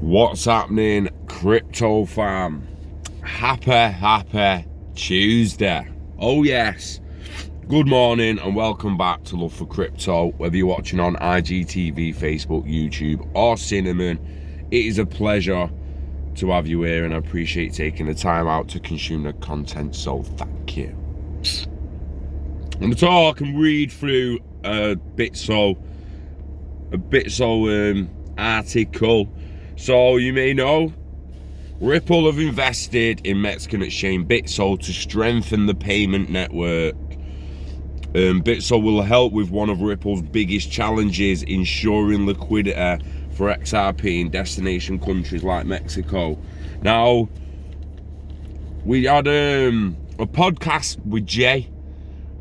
What's happening, crypto fam? Happy Tuesday. Oh yes. Good morning and welcome back to Love for Crypto. Whether you're watching on IGTV, Facebook, YouTube or Cinnamon, it is a pleasure to have you here and I appreciate taking the time out to consume the content, so thank you. I'm going to talk and read through a Bitso article. So you may know, Ripple have invested in Mexican exchange Bitso to strengthen the payment network. Bitso will help with one of Ripple's biggest challenges, ensuring liquidity for XRP in destination countries like Mexico. Now, we had a podcast with Jay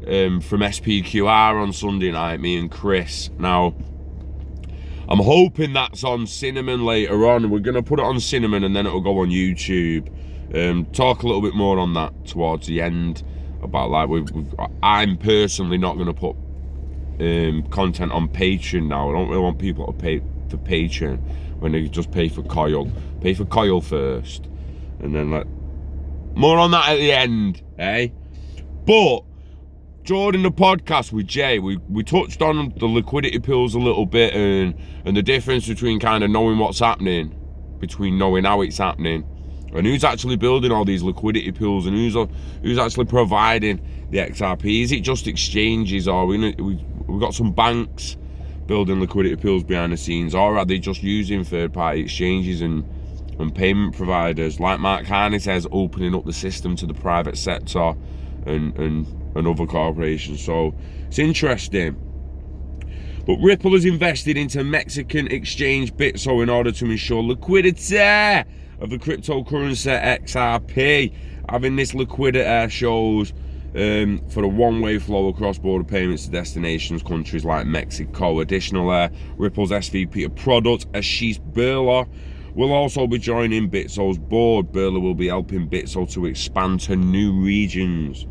from SPQR on Sunday night, me and Chris. Now, I'm hoping that's on Cinnamon later on. We're going to put it on Cinnamon and then it'll go on YouTube. Talk a little bit more on that towards the end about like I'm personally not going to put content on Patreon now. I don't really want people to pay for Patreon when they just pay for coil. Pay for coil first and then like more on that at the end, eh? But during the podcast with Jay, we touched on the liquidity pools a little bit and the difference between kind of knowing what's happening, between knowing how it's happening, and who's actually building all these liquidity pools and who's actually providing the XRP. Is it just exchanges, or we've got some banks building liquidity pools behind the scenes, or are they just using third-party exchanges and payment providers, like Mark Harney says, opening up the system to the private sector and other corporations? So it's interesting. But Ripple has invested into Mexican exchange Bitso in order to ensure liquidity of the cryptocurrency XRP. Having this liquidity shows for a one-way flow of cross-border payments to destinations countries like Mexico. Additionally, Ripple's SVP of product, Ashish Birla, will also be joining Bitso's board. Birla will be helping Bitso to expand to new regions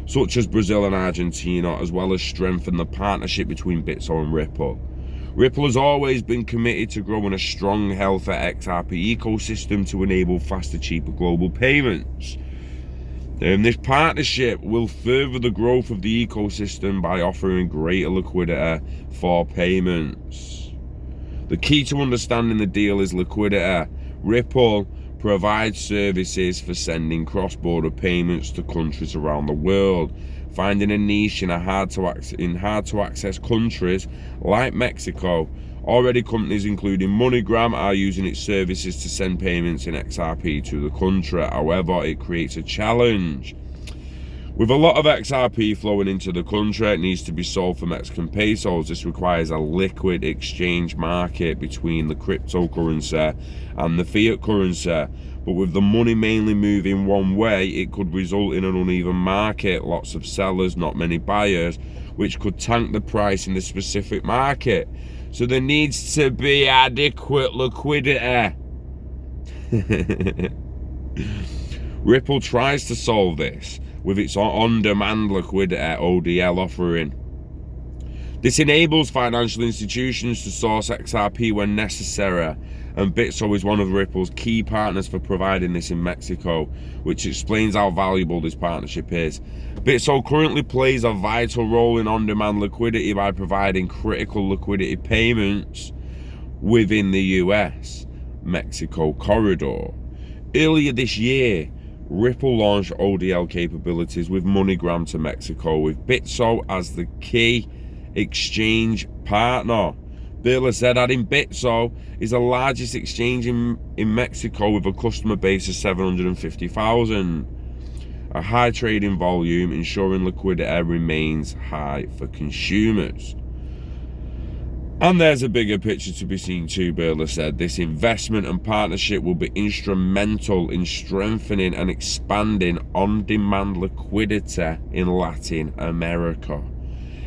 such as Brazil and Argentina, as well as strengthen the partnership between Bitso and Ripple. Ripple has always been committed to growing a strong, healthy XRP ecosystem to enable faster, cheaper global payments. This partnership will further the growth of the ecosystem by offering greater liquidity for payments. The key to understanding the deal is liquidity. Ripple provides services for sending cross-border payments to countries around the world, finding a niche in hard to access countries like Mexico. Already, companies including MoneyGram are using its services to send payments in XRP to the country. However, it creates a challenge. With a lot of XRP flowing into the country, it needs to be sold for Mexican pesos. This requires a liquid exchange market between the cryptocurrency and the fiat currency. But with the money mainly moving one way, it could result in an uneven market. Lots of sellers, not many buyers, which could tank the price in the specific market. So there needs to be adequate liquidity. Ripple tries to solve this with its on-demand liquidity ODL offering. This enables financial institutions to source XRP when necessary, and Bitso is one of Ripple's key partners for providing this in Mexico, which explains how valuable this partnership is. Bitso currently plays a vital role in on-demand liquidity by providing critical liquidity payments within the US-Mexico corridor. Earlier this year, Ripple launched ODL capabilities with MoneyGram to Mexico, with Bitso as the key exchange partner. Birla said adding Bitso is the largest exchange in Mexico with a customer base of 750,000. A high trading volume, ensuring liquidity remains high for consumers. And there's a bigger picture to be seen too, Birla said. This investment and partnership will be instrumental in strengthening and expanding on-demand liquidity in Latin America.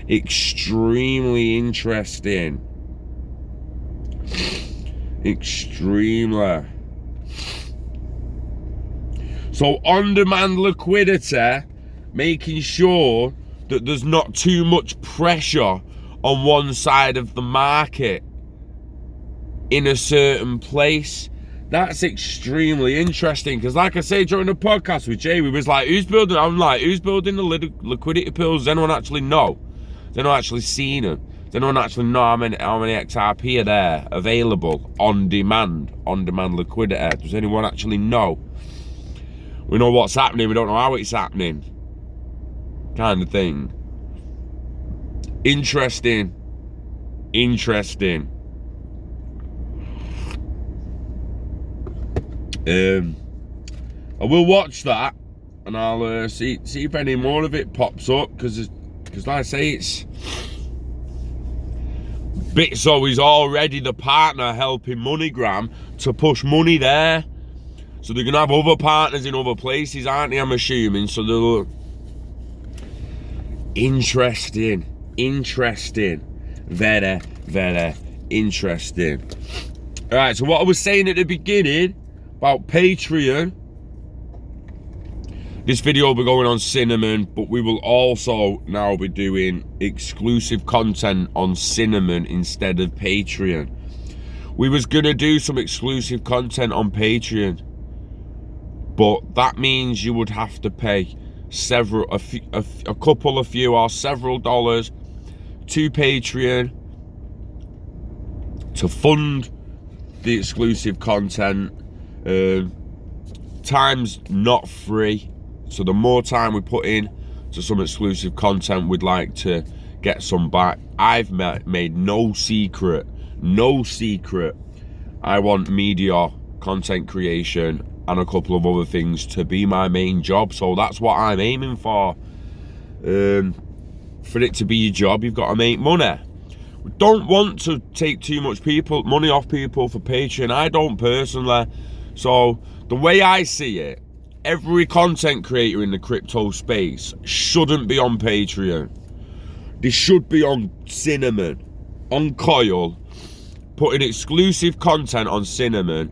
Extremely interesting. Extremely. So on-demand liquidity, making sure that there's not too much pressure on one side of the market in a certain place That's extremely interesting, because like I say during the podcast with Jay, we was like, who's building? I'm like, who's building the liquidity pools? Does anyone actually know? Has anyone actually seen them? Does anyone actually know how many XRP are there available on demand liquidity? Does anyone actually know? We know what's happening, we don't know how it's happening, kind of thing. Interesting. I will watch that, and I'll see if any more of it pops up, because like I say, it's Bitso is already the partner helping MoneyGram to push money there, so they're gonna have other partners in other places, aren't they? I'm assuming. So they'll interesting, very, very interesting. All right. So what I was saying at the beginning about Patreon, this video will be going on Cinnamon, but we will also now be doing exclusive content on Cinnamon instead of Patreon. We was gonna do some exclusive content on Patreon, but that means you would have to pay several dollars to Patreon to fund the exclusive content. Time's not free, so the more time we put in to some exclusive content, we'd like to get some back. I've made no secret I want media, content creation, and a couple of other things to be my main job. So that's what I'm aiming for. For it to be your job, you've got to make money. We don't want to take too much money off people for Patreon. I don't personally. So the way I see it, every content creator in the crypto space shouldn't be on Patreon. They should be on Cinnamon, on Coil, putting exclusive content on Cinnamon,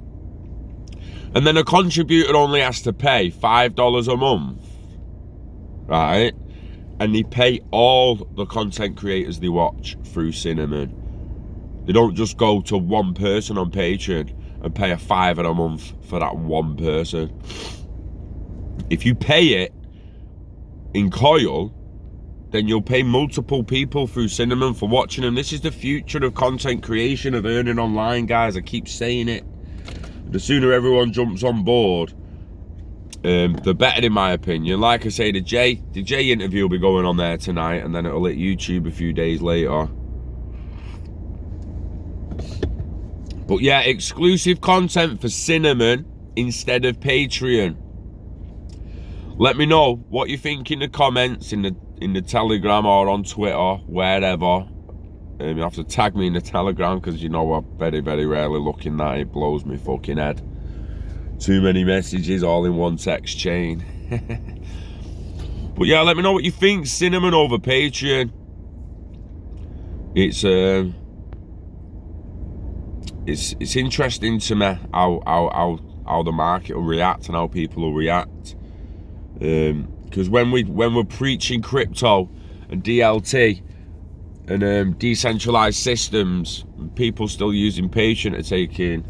and then a contributor only has to pay $5 a month, right? And they pay all the content creators they watch through Cinnamon. They don't just go to one person on Patreon and pay $5 a month for that one person. If you pay it in Coil, then you'll pay multiple people through Cinnamon for watching them. This is the future of content creation, of earning online, guys. I keep saying it. The sooner everyone jumps on board, the better, in my opinion. Like I say, the Jay interview will be going on there tonight, and then it'll hit YouTube a few days later. But yeah, exclusive content for Cinnamon instead of Patreon. Let me know what you think in the comments, in the Telegram or on Twitter, wherever. You have to tag me in the Telegram, because you know I very, very rarely look in that. It blows me fucking head. Too many messages all in one text chain. But yeah, let me know what you think. Cinnamon over Patreon. It's interesting to me how the market will react and how people will react. Because when we're preaching crypto and DLT and decentralized systems, people still using Patreon to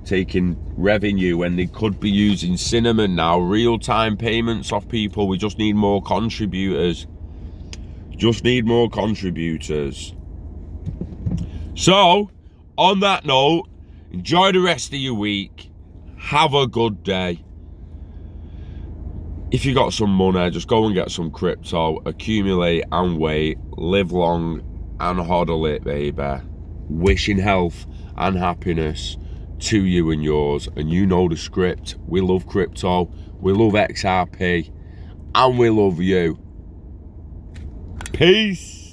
taking revenue when they could be using Cinnamon now, real-time payments off people. We just need more contributors. So on that note, enjoy the rest of your week. Have a good day. If you got some money, just go and get some crypto, accumulate and wait, live long and hodl it, baby. Wishing health and happiness to you and yours. And you know the script. We love crypto, we love XRP, and we love you. Peace.